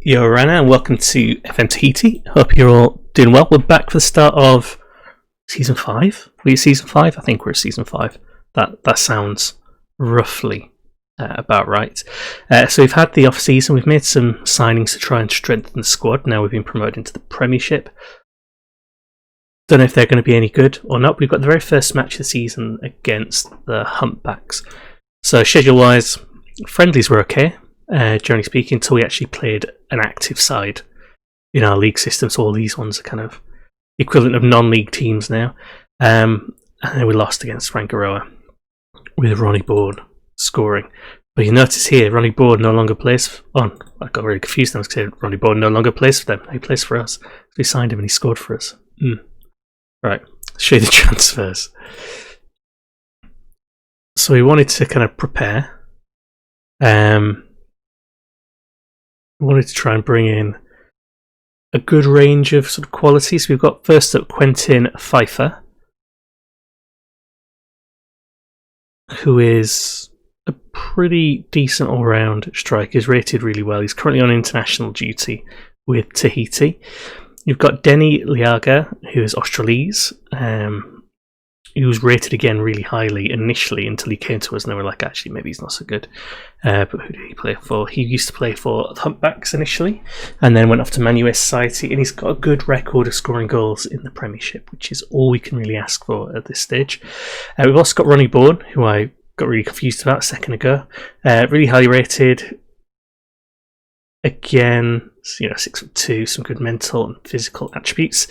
Yo, Rana, and welcome to FM Tahiti. Hope you're all doing well. We're back for the start of season 5. We're at season 5? I think we're at season 5. That sounds roughly about right. So we've had the off season. We've made some signings to try and strengthen the squad. Now we've been promoted into the Premiership. Don't know if they're going to be any good or not. We've got the very first match of the season against the Humpbacks. So schedule-wise, friendlies were okay. Generally speaking, until we actually played an active side in our league system, so all these ones are kind of equivalent of non-league teams now. And then we lost against Rangiroa with Ronnie Bourne scoring. But you notice here, Ronnie Bourne no longer plays on. I got really confused then because Ronnie Bourne no longer plays for them. He plays for us. We signed him and he scored for us. Right, let's show you the transfers. So we wanted to kind of prepare. We wanted to try and bring in a good range of sort of qualities. We've got first up Quentin Pfeiffer, who is a pretty decent all-round striker. He's rated really well. He's currently on international duty with Tahiti. You've got Denny Liaga, who is Australese. He was rated again really highly initially until he came to us and they were like, actually, maybe he's not so good. But who did he play for? He used to play for the Humpbacks initially and then went off to Marquesas Societies, and he's got a good record of scoring goals in the Premiership, which is all we can really ask for at this stage. We've also got Ronnie Bourne, who I got really confused about a second ago. Really highly rated. Again, 6'2", some good mental and physical attributes.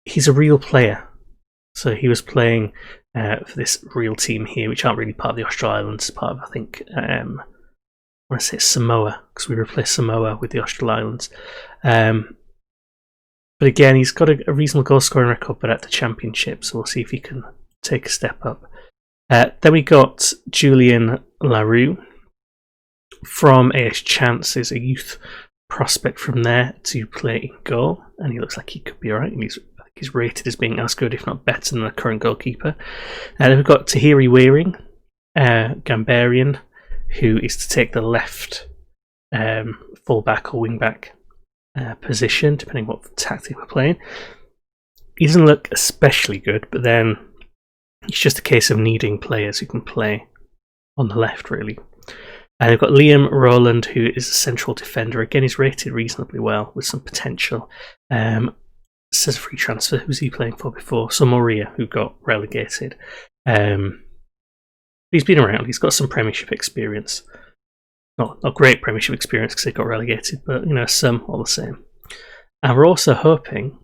He's a real player. So he was playing for this real team here, which aren't really part of the Austral Islands, part of, I think, I want to say Samoa, because we replaced Samoa with the Austral Islands. But again, he's got a reasonable goal scoring record, but at the Championship, so we'll see if he can take a step up. Then we got Julian LaRue from AS Chances, a youth prospect from there to play in goal, and he looks like he could be alright. He's rated as being as good, if not better, than the current goalkeeper. Then we've got Tahiti Wearing, Gambier, who is to take the left full-back or wing-back position, depending what tactic we're playing. He doesn't look especially good, but then it's just a case of needing players who can play on the left, really. And we've got Liam Rowland, who is a central defender. Again, he's rated reasonably well, with some potential. Says a free transfer. Who's he playing for before? Samoa, who got relegated. He's been around. He's got some Premiership experience. Not great Premiership experience because they got relegated, but some all the same. And we're also hoping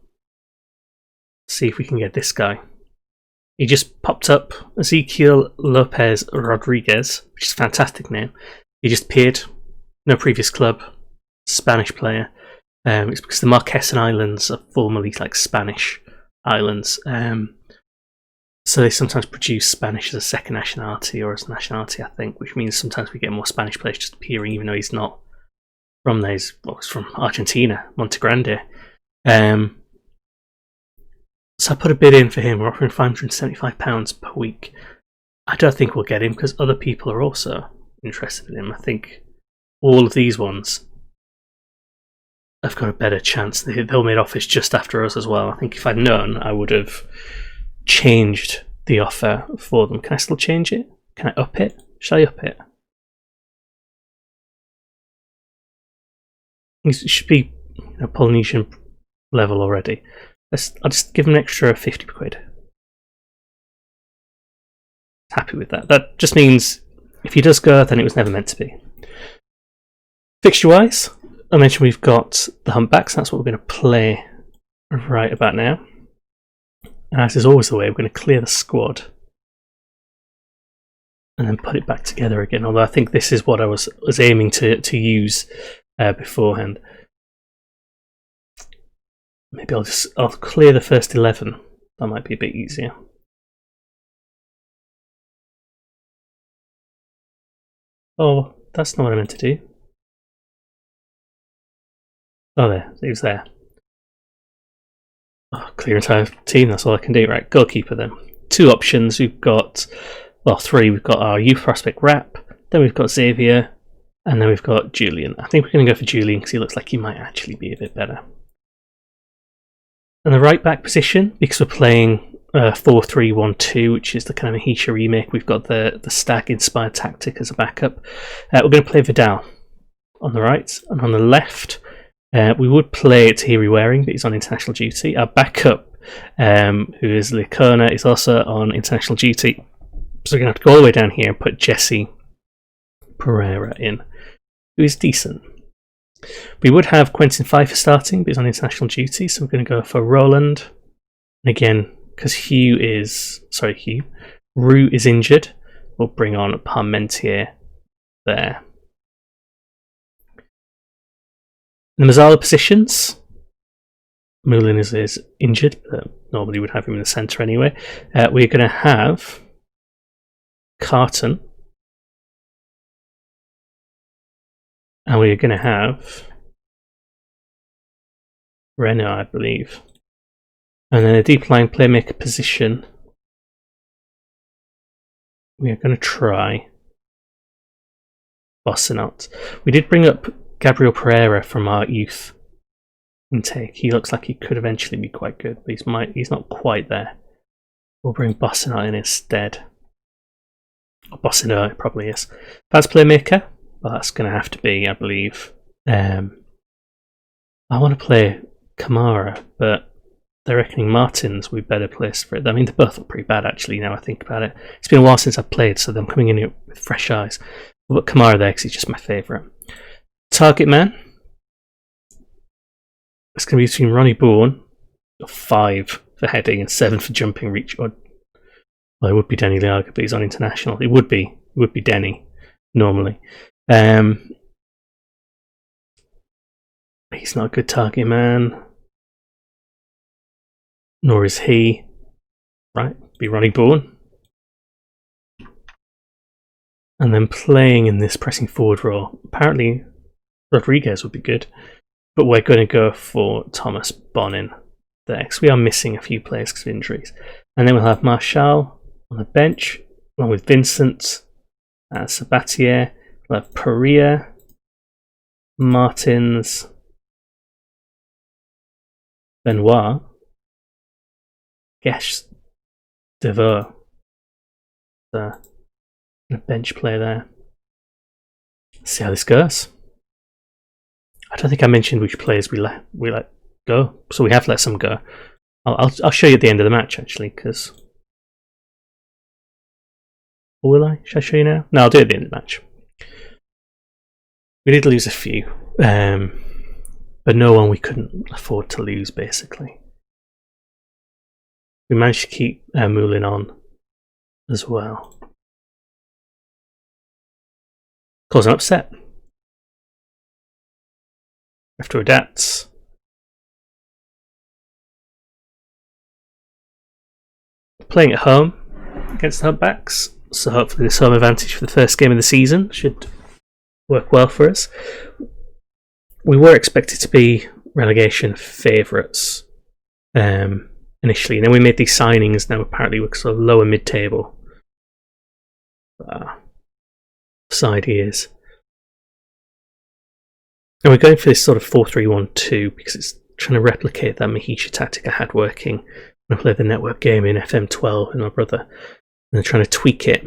to see if we can get this guy. He just popped up, Ezequiel Lopez Rodriguez, which is a fantastic name. He just appeared. No previous club. Spanish player. It's because the Marquesas Islands are formerly like Spanish islands, so they sometimes produce Spanish as a second nationality or as a nationality, I think, which means sometimes we get more Spanish players just appearing even though he's not from there. He's from Argentina, Monte Grande. So I put a bid in for him. We're offering £575 per week. I don't think we'll get him because other people are also interested in him. I think all of these ones have got a better chance. They'll make offers just after us as well. I think if I'd known, I would have changed the offer for them. Can I still change it? Can I up it? Shall I up it? It should be Polynesian level already. I'll just give him an extra 50 quid. Happy with that. That just means if he does go, then it was never meant to be. Fixture-wise, I mentioned we've got the Humpbacks. That's what we're going to play right about now. And as is always the way, we're going to clear the squad and then put it back together again. Although I think this is what I was aiming to use beforehand. Maybe I'll clear the first 11. That might be a bit easier. Oh, that's not what I meant to do. Oh, there. It was there. Oh, clear entire team. That's all I can do. Right, goalkeeper then. Two options. We've got, well, three. We've got our youth prospect Rap. Then we've got Xavier. And then we've got Julian. I think we're going to go for Julian because he looks like he might actually be a bit better. And the right back position, because we're playing 4-3-1-2, which is the kind of Mehetia remake, we've got the stag-inspired tactic as a backup. We're going to play Vidal on the right, and on the left, we would play Tahiti Waring, but he's on international duty. Our backup, who is Licona, is also on international duty. So we're going to have to go all the way down here and put Jesse Pereira in, who is decent. We would have Quentin Pfeiffer starting, but he's on international duty, so we're going to go for Roland. And again, because Rue is injured, we'll bring on Parmentier there. The Mazzala positions, Moulin is injured, but normally we'd have him in the centre anyway. We're going to have Carton. And we're going to have Renault, I believe. And then a deep line playmaker position. We are going to try Bossinot. We did bring up Gabriel Pereira from our youth intake. He looks like he could eventually be quite good, but he's not quite there. We'll bring Bossinot in instead. Or Bossinot, it probably is. That's playmaker. Well, that's going to have to be, I believe. I want to play Kamara, but they're reckoning Martins would be better placed for it. I mean, they both look pretty bad, actually, now I think about it. It's been a while since I've played, so I'm coming in here with fresh eyes. I'll put Kamara there because he's just my favourite. Target man. It's going to be between Ronnie Bourne, 5 for heading and 7 for jumping reach. Well, it would be Denny Liaga, but he's on international. It would be Denny, normally. He's not a good target man, nor is he. Right, be Ronnie Bourne. And then playing in this pressing forward role, apparently Rodriguez would be good, but we're going to go for Thomas Bonin there, because we are missing a few players because of injuries. And then we'll have Marshall on the bench, along with Vincent, Sabatier. We'll have Perea, Martins, Benoit, Gesh, Deveau. A bench player there. Let's see how this goes. I don't think I mentioned which players we let go, so we have let some go. I'll show you at the end of the match, actually, because... Or will I? Should I show you now? No, I'll do it at the end of the match. We did lose a few, but no one we couldn't afford to lose, basically. We managed to keep Moulin on as well. Cause an upset. After adapt. Playing at home against the Humpbacks, so hopefully this home advantage for the first game of the season should work well for us. We were expected to be relegation favourites initially, and then we made these signings. Now apparently we're sort of lower mid-table side he is. And we're going for this sort of 4-3-1-2 because it's trying to replicate that Mehetia tactic I had working when I played the network game in FM20 with my brother, and they're trying to tweak it.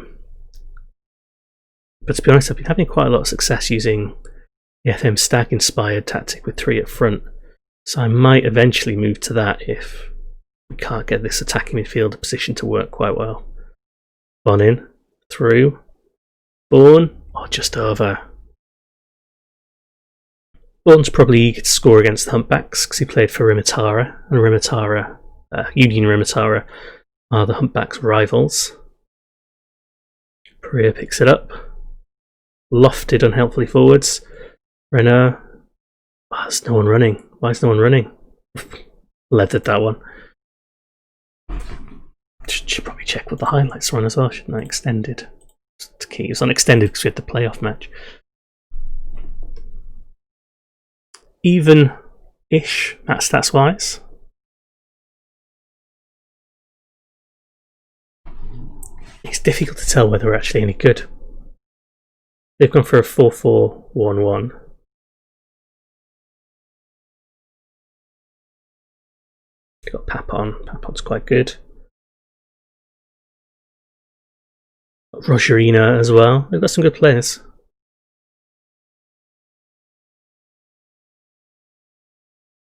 But to be honest, I've been having quite a lot of success using the FM Stag inspired tactic with 3 up front, so I might eventually move to that if we can't get this attacking midfielder position to work quite well. Bonin, through, Bourne, just over. Bourne's probably eager to score against the Humpbacks because he played for Rimitara, and Union Rimitara are the Humpbacks' rivals. Perea picks it up. Lofted unhelpfully forwards. Renault. Oh, there's no one running. Why is no one running? Leathered that one. Should probably check what the highlights are on as well, shouldn't I? Extended. It's key. It was on extended because we had the playoff match. Even-ish at stats wise. It's difficult to tell whether we're actually any good. They've gone for a 4-4-1-1. Got Papon. Papon's quite good. Got Rogerina as well. They've got some good players.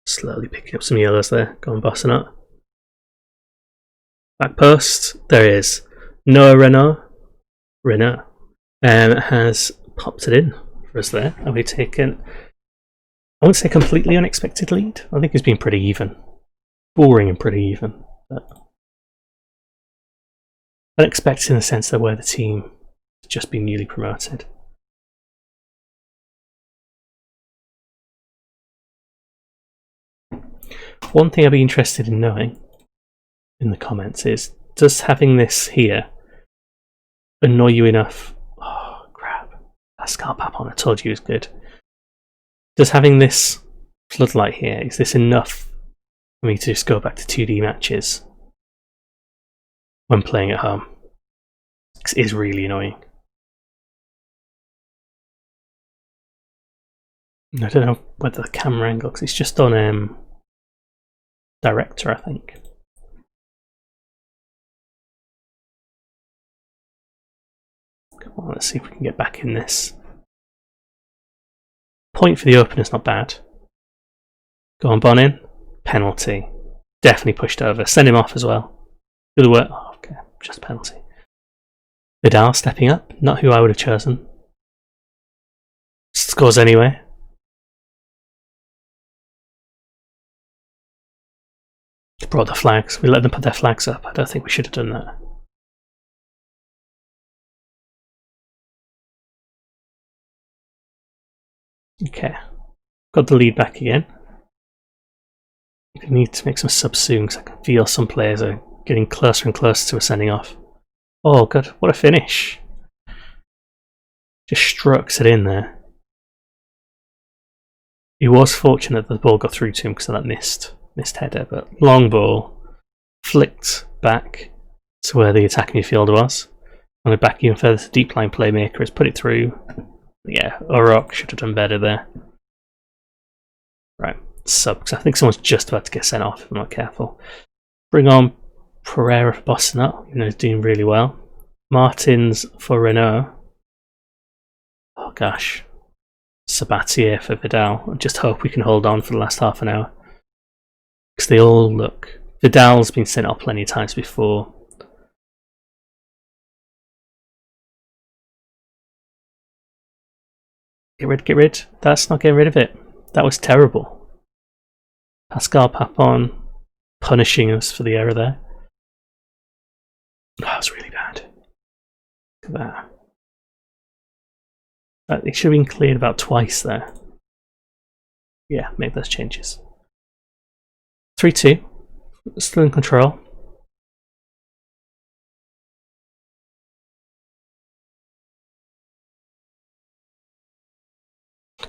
Slowly picking up some yellows there. Going bossing up. Back post. There he is. Noah Renault has popped it in for us there. And we've taken, I wouldn't say completely unexpected lead. I think it's been pretty even. Boring and pretty even. But unexpected in the sense that where the team has just been newly promoted. One thing I'd be interested in knowing in the comments is, does having this here annoy you enough? Oh crap, Pascal Papon, I told you he was good. Does having this floodlight here, is this enough for me to just go back to 2D matches when playing at home? It is really annoying. I don't know whether the camera angle, because it's just on director, I think. Come on, let's see if we can get back in this. Point for the opener's not bad. Go on, Bonin. Penalty. Definitely pushed over. Send him off as well. Good work. Oh, okay, just penalty. Vidal stepping up. Not who I would have chosen. Scores anyway. Brought the flags. We let them put their flags up. I don't think we should have done that. Okay. Got the lead back again. We need to make some subs soon because I can feel some players are getting closer and closer to a sending off. Oh god, what a finish. Just strokes it in there. He was fortunate that the ball got through to him because of that missed header, but long ball, flicked back to where the attacking midfielder was. And we're back even further to deep line playmaker has put it through. Yeah, Orok should have done better there. Right, sub, because I think someone's just about to get sent off if I'm not careful. Bring on Pereira for Boston up, you know, he's doing really well. Martins for Renault. Oh gosh. Sabatier for Vidal. I just hope we can hold on for the last half an hour. Because they all look. Vidal's been sent off plenty of times before. Get rid. That's not getting rid of it. That was terrible. Pascal Papon punishing us for the error there. Oh, that was really bad. Look at that. It should have been cleared about twice there. Yeah, make those changes. 3-2. Still in control.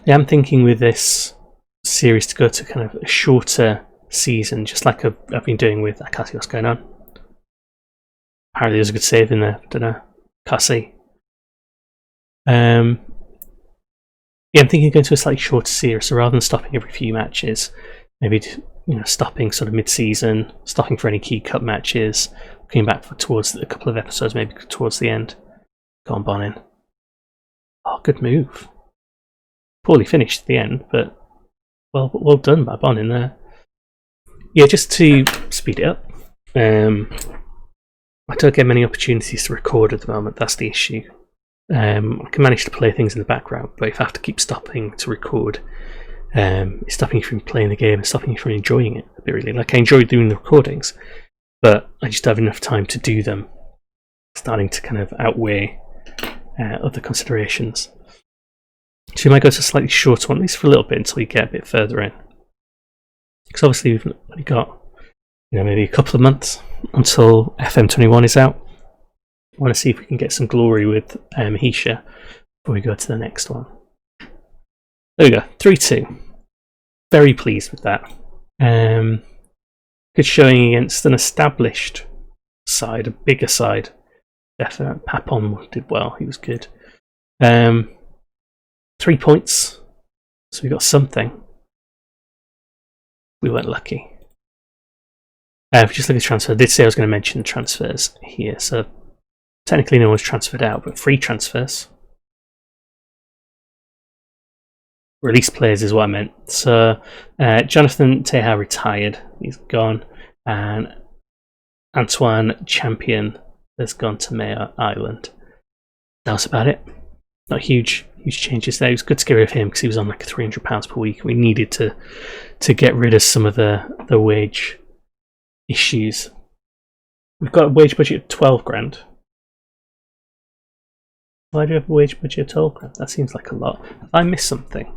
Yeah, I'm thinking with this series to go to kind of a shorter season, just like I've been doing with. I can't see what's going on. Apparently there's a good save in there. Don't know. Can't see. Yeah, I'm thinking going to a slightly shorter series, so rather than stopping every few matches, maybe stopping sort of mid-season, stopping for any key cup matches, coming back towards a couple of episodes, maybe towards the end. Go on, Bonin. Oh, good move. Poorly finished at the end, but well done by Bonin there. Yeah, just to speed it up. I don't get many opportunities to record at the moment. That's the issue. I can manage to play things in the background, but if I have to keep stopping to record, it's stopping you from playing the game and stopping you from enjoying it a bit, really. Like, I enjoy doing the recordings, but I just don't have enough time to do them. Starting to kind of outweigh other considerations. So you might go to a slightly shorter one, at least for a little bit, until you get a bit further in. Because obviously we've only got maybe a couple of months until FM21 is out. I want to see if we can get some glory with Mehetia before we go to the next one. There we go, 3-2. Very pleased with that. Good showing against an established side, a bigger side. Definitely, Papon did well, he was good. 3 points. So we got something. We weren't lucky. If we just look at transfer, I did say I was going to mention transfers here. So technically no one's transferred out, but free transfers. Release players is what I meant. So Jonathan Teha retired. He's gone. And Antoine Champion has gone to Mayor Island. That was about it. Not huge changes there. It was good to get rid of him because he was on like £300 per week. We needed to get rid of some of the wage issues. We've got a wage budget of 12 grand. Why do we have a wage budget of 12 grand? That seems like a lot. Have I missed something?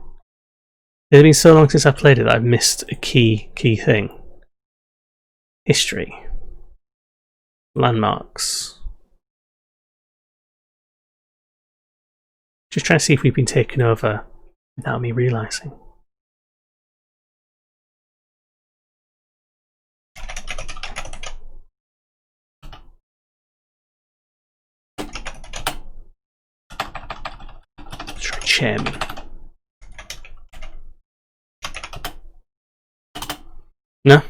It's been so long since I played it that I've missed a key thing. History. Landmarks. Just trying to see if we've been taken over without me realising. Let's try chairman. No,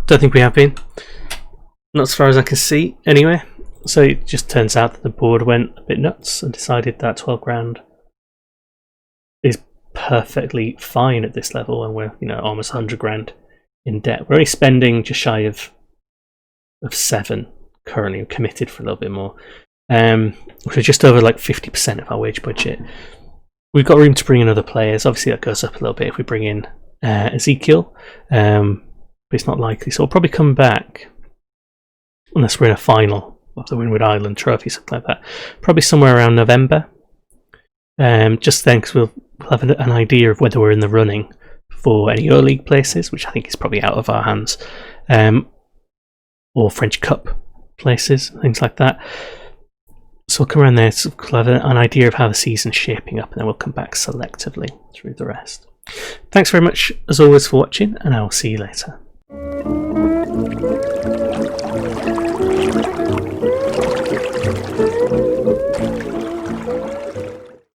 don't think we have been. Not as far as I can see, anyway. So it just turns out that the board went a bit nuts and decided that 12 grand is perfectly fine at this level, and we're almost 100 grand in debt. We're only spending just shy of 7 currently. We're committed for a little bit more. We're just over like 50% of our wage budget. We've got room to bring in other players. Obviously that goes up a little bit if we bring in Ezekiel, but it's not likely. So we'll probably come back, unless we're in a final of the Windward Island Trophy, something like that. Probably somewhere around November. Just then, because we'll have an idea of whether we're in the running for any Euroleague places, which I think is probably out of our hands, or French Cup places, things like that. So we'll come around there, so we'll have an idea of how the season's shaping up, and then we'll come back selectively through the rest. Thanks very much, as always, for watching, and I will see you later.